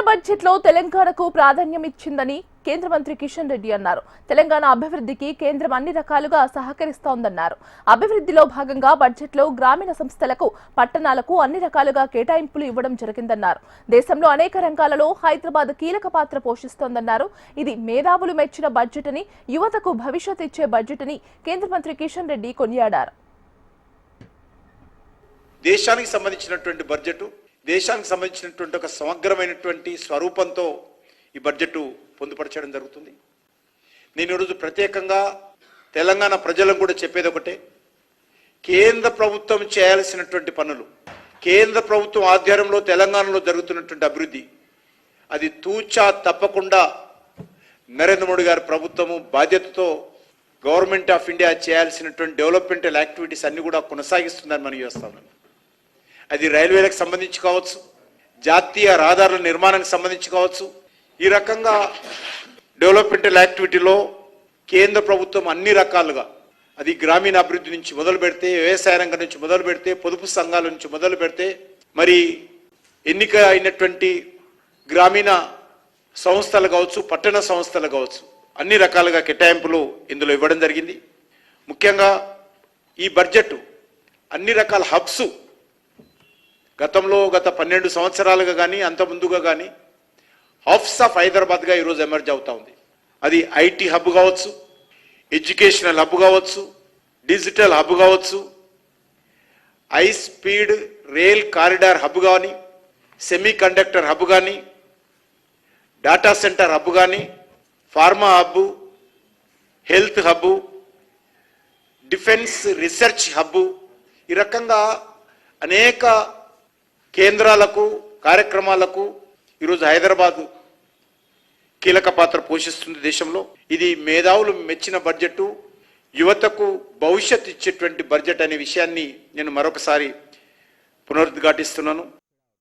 బడ్జెట్లో తెలంగాణకు ప్రాధాన్యం ఇచ్చిందని కేంద్ర మంత్రి కిషన్ రెడ్డి అన్నారు. తెలంగాణ అభివృద్ధికి కేంద్రం అన్ని రకాలుగా సహకరిస్తోందన్నారు. అభివృద్ధిలో భాగంగా బడ్జెట్లో గ్రామీణ సంస్థలకు, పట్టణాలకు అన్ని రకాలుగా కేటాయింపులు ఇవ్వడం జరిగిందన్నారు. దేశంలో అనేక రంగాలలో హైదరాబాద్ కీలక పాత్ర పోషిస్తోందన్నారు. ఇది మేధావులు మెచ్చిన బడ్జెట్ అని, యువతకు భవిష్యత్ ఇచ్చే బడ్జెట్ అని కేంద్ర మంత్రి కిషన్ రెడ్డి కొనియాడారు. దేశానికి సంబంధించినటువంటి బడ్జెట్, దేశానికి సంబంధించినటువంటి ఒక సమగ్రమైనటువంటి స్వరూపంతో ఈ బడ్జెట్ పొందుపరచడం జరుగుతుంది. నేను ఈరోజు ప్రత్యేకంగా తెలంగాణ ప్రజలకు కూడా చెప్పేది ఒకటే, కేంద్ర ప్రభుత్వం చేయాల్సినటువంటి పనులు, కేంద్ర ప్రభుత్వం ఆధ్వర్యంలో తెలంగాణలో జరుగుతున్నటువంటి అభివృద్ధి, అది తూచా తప్పకుండా నరేంద్ర మోడీ గారి ప్రభుత్వము బాధ్యతతో గవర్నమెంట్ ఆఫ్ ఇండియా చేయాల్సినటువంటి డెవలప్మెంటల్ యాక్టివిటీస్ అన్ని కూడా కొనసాగిస్తుందని మనం చేస్తాం. అది రైల్వేలకు సంబంధించి కావచ్చు, జాతీయ రహదారుల నిర్మాణానికి సంబంధించి కావచ్చు, ఈ రకంగా డెవలప్మెంటల్ యాక్టివిటీలో కేంద్ర ప్రభుత్వం అన్ని రకాలుగా, అది గ్రామీణ అభివృద్ధి నుంచి మొదలు పెడితే, వ్యవసాయ రంగం నుంచి మొదలు పెడితే, పొదుపు సంఘాల నుంచి మొదలు పెడితే, మరి ఎన్నిక అయినటువంటి గ్రామీణ సంస్థలు కావచ్చు, పట్టణ సంస్థలు కావచ్చు, అన్ని రకాలుగా కేటాయింపులు ఇందులో ఇవ్వడం జరిగింది. ముఖ్యంగా ఈ బడ్జెట్ అన్ని రకాల హబ్స్, గతంలో గత 12 సంవత్సరాలుగా కానీ అంత ముందుగా కానీ హబ్స్ ఆఫ్ హైదరాబాద్గా ఈరోజు ఎమర్జ్ అవుతా ఉంది. అది ఐటీ హబ్ కావచ్చు, ఎడ్యుకేషనల్ హబ్ కావచ్చు, డిజిటల్ హబ్ కావచ్చు, high speed rail corridor hub కానీ, సెమీ కండక్టర్ హబ్ కానీ, డాటా సెంటర్ హబ్ కానీ, pharma hub, health hub, defence research hub, ఈ రకంగా అనేక కేంద్రాలకు, కార్యక్రమాలకు ఈరోజు హైదరాబాద్ కీలక పాత్ర పోషిస్తుంది దేశంలో. ఇది మేధావులు మెచ్చిన బడ్జెట్, యువతకు భవిష్యత్ ఇచ్చేటువంటి బడ్జెట్ అనే విషయాన్ని నేను మరొకసారి పునరుద్ఘాటిస్తున్నాను.